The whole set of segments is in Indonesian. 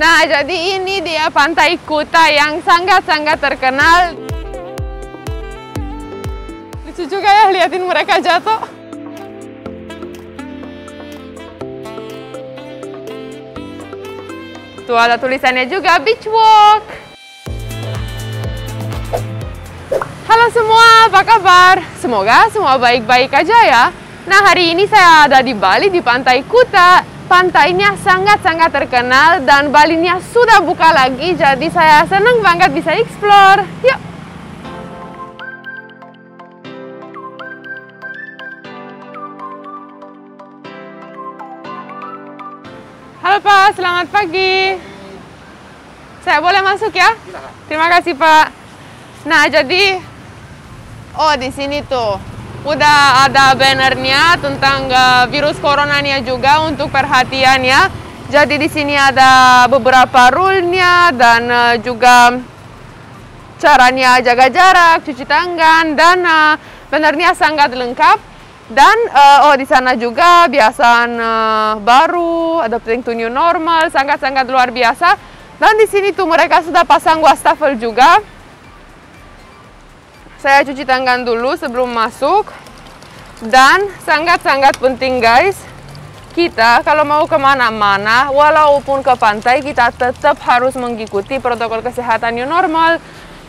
Nah, jadi ini dia Pantai Kuta yang sangat-sangat terkenal. Lucu juga ya liatin mereka jatuh. Tuh ada tulisannya juga, Beach Walk. Halo semua, apa kabar? Semoga semua baik-baik aja ya. Nah, hari ini saya ada di Bali, di Pantai Kuta. Pantainya sangat-sangat terkenal dan Balinya sudah buka lagi, jadi saya senang banget bisa explore. Yuk! Halo Pak, selamat pagi. Saya boleh masuk ya? Terima kasih Pak. Nah, jadi di sini tuh udah ada bannernya tentang virus coronanya juga untuk perhatian ya. Jadi di sini ada beberapa rule-nya dan juga caranya jaga jarak, cuci tangan, dan bannernya sangat lengkap. Dan di sana juga kebiasaan baru, adapting to new normal, sangat-sangat luar biasa. Dan di sini tuh mereka sudah pasang wastafel juga. Saya cuci tangan dulu sebelum masuk. Dan sangat-sangat penting guys, kita kalau mau kemana-mana, walaupun ke pantai, kita tetap harus mengikuti protokol kesehatan new normal.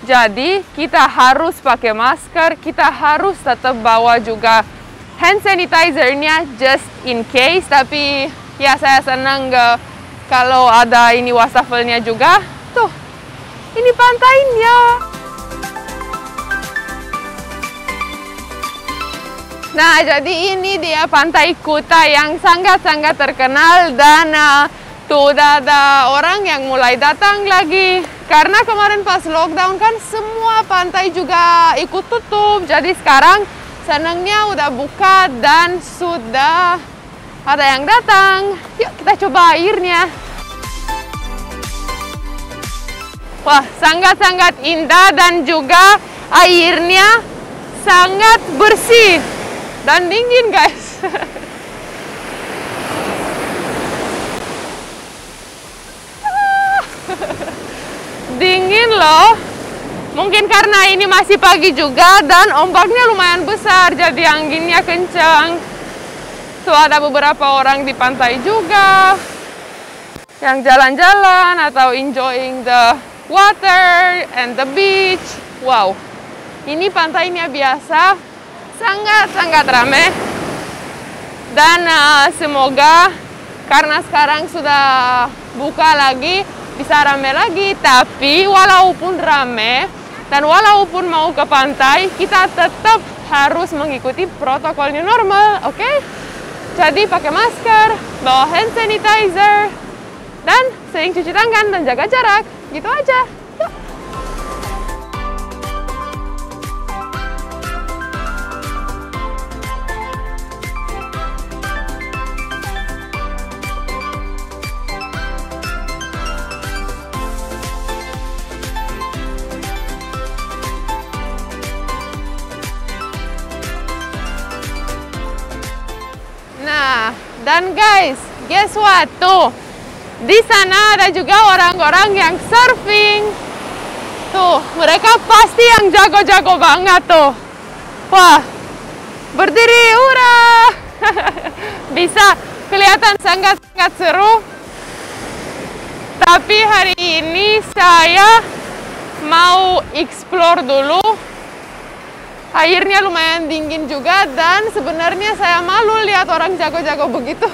Jadi kita harus pakai masker, kita harus tetap bawa juga hand sanitizer-nya just in case. Tapi ya saya senang kalau ada ini wastafelnya juga. Tuh, ini pantainya. Nah, jadi ini dia Pantai Kuta yang sangat-sangat terkenal dan tuh udah ada orang yang mulai datang lagi. Karena kemarin pas lockdown kan semua pantai juga ikut tutup. Jadi sekarang senangnya udah buka dan sudah ada yang datang. Yuk kita coba airnya. Wah, sangat-sangat indah dan juga airnya sangat bersih. Dan dingin guys. Dingin loh. Mungkin karena ini masih pagi juga dan ombaknya lumayan besar, jadi anginnya kencang. Tuh ada beberapa orang di pantai juga yang jalan-jalan atau enjoying the water and the beach. Wow, ini pantainya biasa sangat-sangat ramai. Dan semoga karena sekarang sudah buka lagi, bisa ramai lagi. Tapi walaupun ramai dan walaupun mau ke pantai, kita tetap harus mengikuti protokol new normal, oke? Jadi pakai masker, bawa hand sanitizer, dan sering cuci tangan dan jaga jarak. Gitu aja. Yuk. Nah, dan guys, guess what? Tuh, di sana ada juga orang-orang yang surfing. Tuh, mereka pasti yang jago-jago banget tuh. Wah, berdiri, ura! Bisa kelihatan sangat-sangat seru. Tapi hari ini saya mau explore dulu. Airnya lumayan dingin juga dan sebenarnya saya malu lihat orang jago-jago begitu.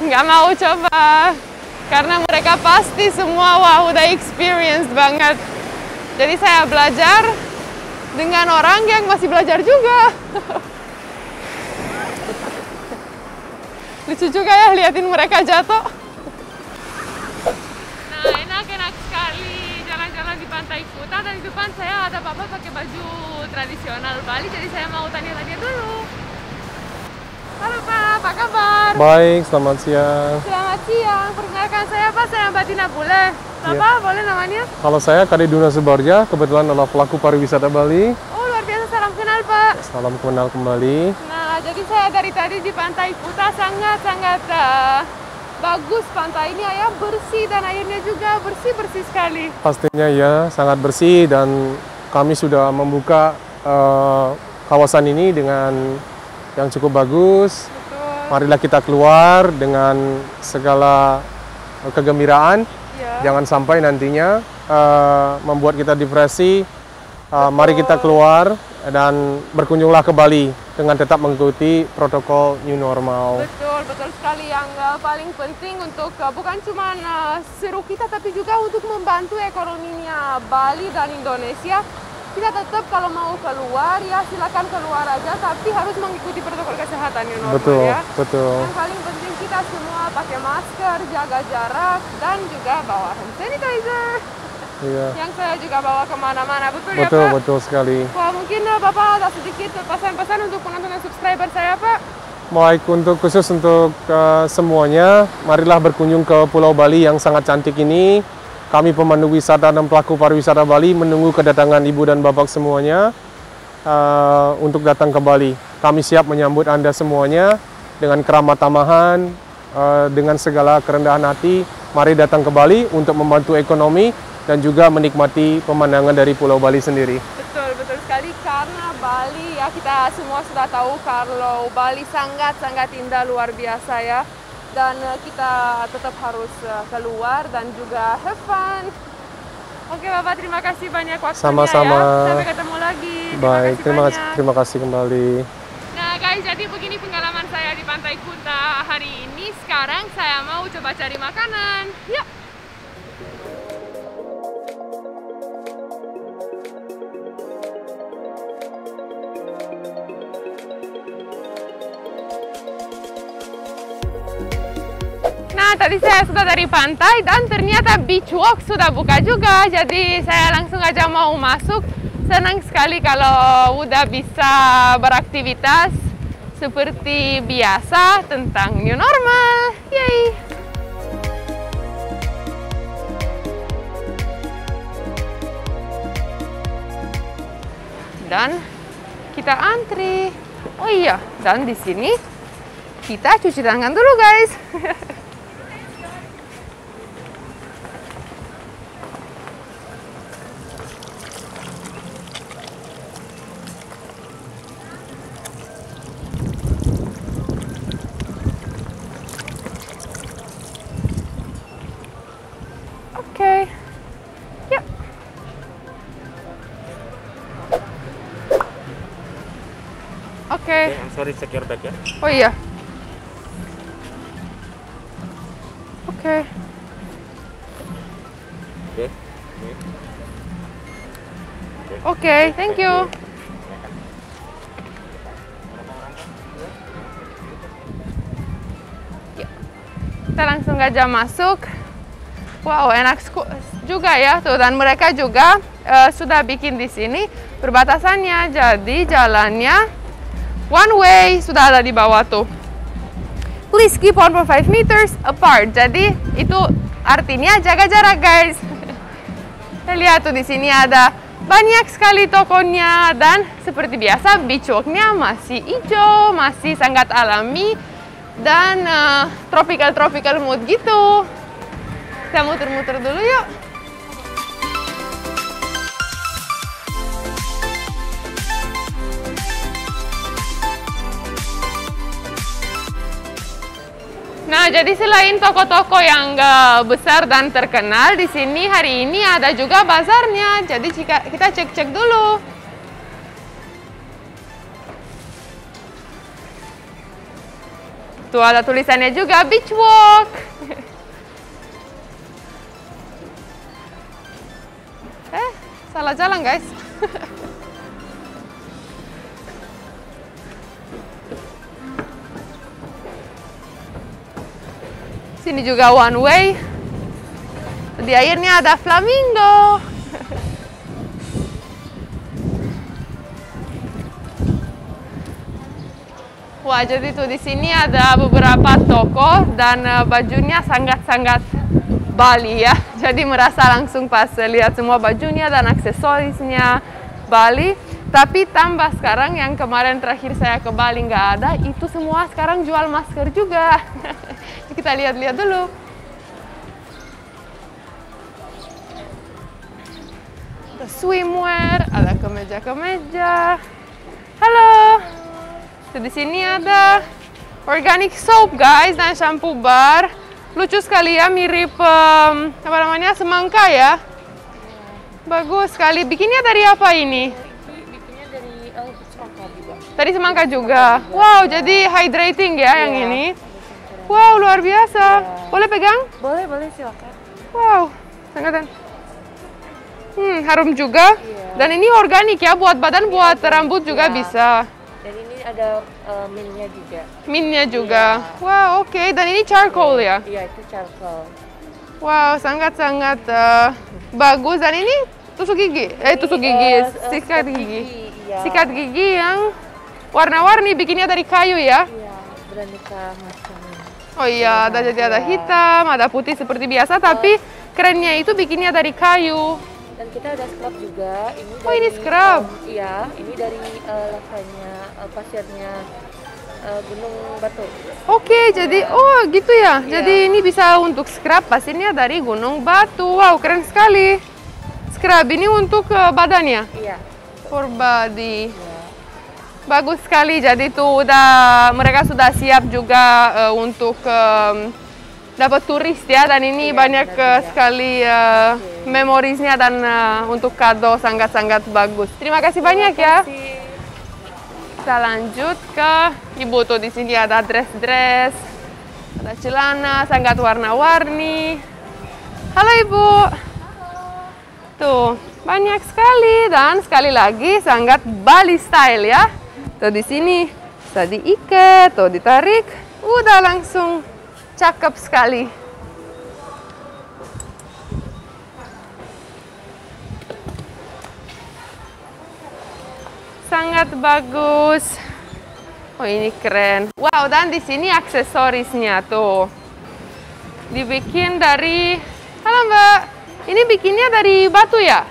Nggak mau coba. Karena mereka pasti semua udah experience banget. Jadi saya belajar dengan orang yang masih belajar juga. Lucu juga ya liatin mereka jatuh. Nah, enak-enak sekali jalan-jalan di Pantai Kuta dan di depan saya ada bapak pakai baju tradisional Bali, jadi saya mau tanya-tanya dulu. Halo Pak, apa kabar? Baik, selamat siang. Selamat siang, perkenalkan saya Pak, saya Mbak Tina Bule. Bapak, boleh namanya? Kalau saya Kade Duna Subarja, kebetulan adalah pelaku pariwisata Bali. Oh, luar biasa, salam kenal Pak. Salam kenal kembali. Nah, jadi saya dari tadi di Pantai Kuta sangat-sangat bagus pantai ini ya, bersih dan airnya juga bersih-bersih sekali. Pastinya ya, sangat bersih dan kami sudah membuka kawasan ini dengan yang cukup bagus. Betul. Marilah kita keluar dengan segala kegembiraan. Ya. Jangan sampai nantinya membuat kita depresi. Mari kita keluar dan berkunjunglah ke Bali dengan tetap mengikuti protokol new normal. Betul, betul sekali. Yang paling penting untuk bukan cuma seru kita, tapi juga untuk membantu ekonominya Bali dan Indonesia. Kita tetap kalau mau keluar ya silakan keluar aja, tapi harus mengikuti protokol kesehatan new normal. Betul, ya. betul. Yang paling penting kita semua pakai masker, jaga jarak, dan juga bawa hand sanitizer. Iya. Yang saya juga bawa kemana-mana, betul, ya Betul, Pak? betul sekali. Wah, mungkin Bapak ada sedikit pesan-pesan untuk penonton dan subscriber saya, Pak. Baik, khusus untuk semuanya, marilah berkunjung ke Pulau Bali yang sangat cantik ini. Kami pemandu wisata dan pelaku pariwisata Bali menunggu kedatangan Ibu dan Bapak semuanya untuk datang ke Bali. Kami siap menyambut Anda semuanya dengan keramah tamahan, dengan segala kerendahan hati. Mari datang ke Bali untuk membantu ekonomi dan juga menikmati pemandangan dari Pulau Bali sendiri. Betul, betul sekali, karena Bali ya kita semua sudah tahu kalau Bali sangat-sangat indah, luar biasa ya. Dan kita tetap harus keluar dan juga have fun. Oke Bapak, terima kasih banyak waktunya. Sama-sama. Ya. Sampai ketemu lagi. Baik, banyak. terima kasih kembali. Nah guys, jadi begini pengalaman saya di Pantai Kuta hari ini. Sekarang saya mau coba cari makanan. Yuk! Nah, tadi saya sudah dari pantai dan ternyata beach walk sudah buka juga. Jadi saya langsung aja mau masuk. Senang sekali kalau udah bisa beraktivitas seperti biasa tentang new normal. Yeay! Dan kita antri. Oh iya, dan di sini kita cuci tangan dulu, guys. Oke. Yuk. Oke. I'm sorry, check your bag ya. Oh iya. Oke. Oke. Oke, thank you. Ya. Kita langsung aja masuk. Wow, enak juga ya tuh, dan mereka juga sudah bikin di sini perbatasannya. Jadi jalannya one way sudah ada di bawah tuh. Please keep 1.5 meters apart. Jadi itu artinya jaga jarak, guys. Kita lihat tuh di sini ada banyak sekali tokonya, dan seperti biasa beach walk-nya masih hijau, masih sangat alami dan tropical mood gitu. Kita muter-muter dulu yuk. Nah, jadi selain toko-toko yang besar dan terkenal, di sini hari ini ada juga bazarnya. Jadi kita cek-cek dulu. Tuh ada tulisannya juga beach walk. Salah jalan, guys. Sini juga one way. Di airnya ada flamingo. Wah, jadi tuh di sini ada beberapa toko dan bajunya sangat-sangat Bali ya. Jadi merasa langsung pas lihat semua bajunya dan aksesorisnya Bali. Tapi tambah sekarang yang kemarin terakhir saya ke Bali nggak ada, itu semua sekarang jual masker juga. kita lihat-lihat dulu. Ada swimwear, ada kemeja-kemeja. Halo. Di sini ada organic soap guys dan shampoo bar. Lucu sekali ya, mirip apa namanya, semangka ya. Bagus sekali. Bikinnya dari apa ini? Bikinnya dari semangka juga. Dari semangka juga. Wow, jadi hydrating ya yang ini. Wow, luar biasa. Boleh pegang? Boleh, silakan. Wow, sangat harum juga. Dan ini organik ya, buat badan, buat rambut juga bisa. Dan ini ada mintnya juga. Mintnya juga. Wow, oke. Dan ini charcoal ya? Iya, itu charcoal. Wow, sangat-sangat bagus. Dan ini tusuk gigi? Sikat gigi. Iya. Sikat gigi yang warna-warni, bikinnya dari kayu ya? Iya, beraneka macam. Oh iya, ada hitam, ada putih seperti biasa, tapi kerennya itu bikinnya dari kayu. Dan kita ada scrub juga. Ini Oh, ini scrub? Iya, ini dari lavanya, pasirnya Gunung Batu. Oke, jadi oh gitu ya. Jadi ini bisa untuk scrub, pasirnya dari Gunung Batu. Wow, keren sekali. Scrub ini untuk badannya? Iya. For body. Iya. Bagus sekali. Jadi tuh mereka sudah siap juga untuk dapat turis ya, dan ini banyak sekali memorisnya dan untuk kado sangat-sangat bagus. Terima kasih banyak ya. Kita lanjut ke ibu tuh, di sini ada dress-dress, ada celana sangat warna-warni. Halo ibu. Tuh banyak sekali dan sekali lagi sangat Bali style ya. Tuh di sini bisa diikat, tuh ditarik, udah langsung. Cakep sekali. Sangat bagus. Oh, ini keren. Wow, dan di sini aksesorisnya tuh. Dibikin dari, halo Mbak, ini bikinnya dari batu ya?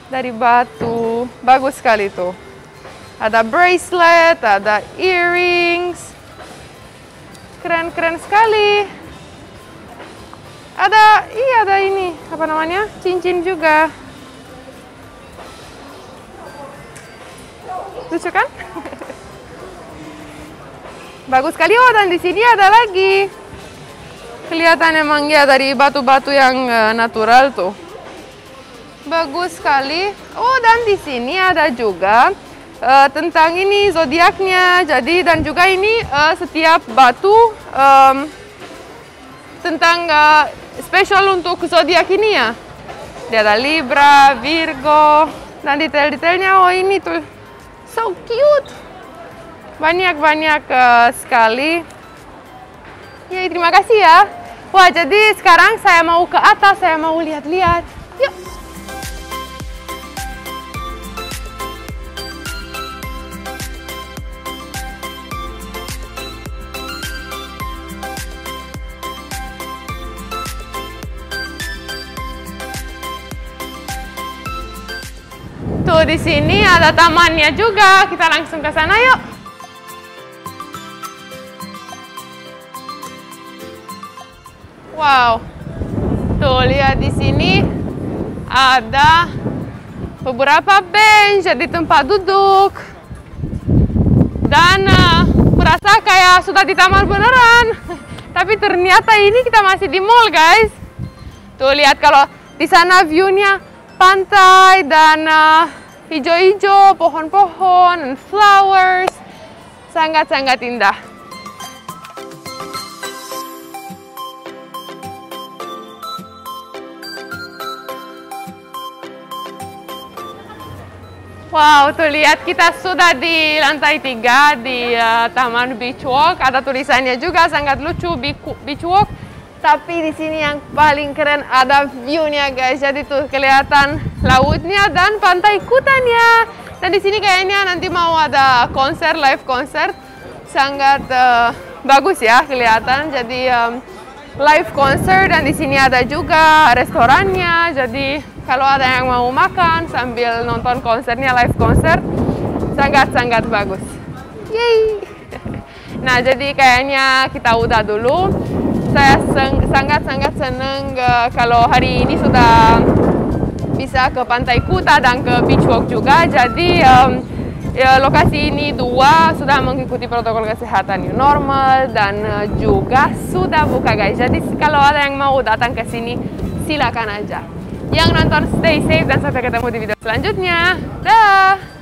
Dari batu. Bagus sekali tuh. Ada bracelet, ada earrings. Keren-keren sekali. Ada ini, apa namanya? Cincin juga. Lucu kan? Bagus sekali. Oh, dan di sini ada lagi. Kelihatan emang ya dari batu-batu yang natural tuh. Bagus sekali. Oh, dan di sini ada juga tentang ini zodiaknya. Jadi dan juga ini setiap batu tentang spesial untuk zodiak ini ya. Dia ada Libra, Virgo, dan detail-detailnya. Oh, ini tuh so cute. Banyak sekali. Ya, terima kasih ya. Wah, jadi sekarang saya mau ke atas, saya mau lihat-lihat. Yuk. Tuh di sini ada tamannya juga. Kita langsung ke sana yuk. Wow. Tuh lihat di sini ada beberapa bench jadi tempat duduk. Dan merasa kayak sudah di taman beneran. Tapi ternyata ini kita masih di mall, guys. Tuh lihat kalau di sana view-nya pantai dan hijau-hijau, pohon-pohon, and flowers. Sangat-sangat indah. Wow, tuh lihat kita sudah di lantai 3 di Taman Beach Walk. Ada tulisannya juga sangat lucu, Beach Walk. Tapi di sini yang paling keren ada view-nya, guys. Jadi tuh kelihatan lautnya dan pantai Kutannya. Dan di sini kayaknya nanti mau ada konser, live konser. Sangat bagus ya kelihatan. Jadi live konser, dan di sini ada juga restorannya. Jadi kalau ada yang mau makan sambil nonton konsernya, live konser, sangat-sangat bagus. Yeay! Nah, jadi kayaknya kita udah dulu. Saya sangat-sangat senang kalau hari ini sudah bisa ke Pantai Kuta dan ke Beach Walk juga. Jadi ya, lokasi ini dua sudah mengikuti protokol kesehatan new normal dan juga sudah buka guys. Jadi kalau ada yang mau datang ke sini silakan aja. Yang nonton stay safe dan sampai ketemu di video selanjutnya. Dah.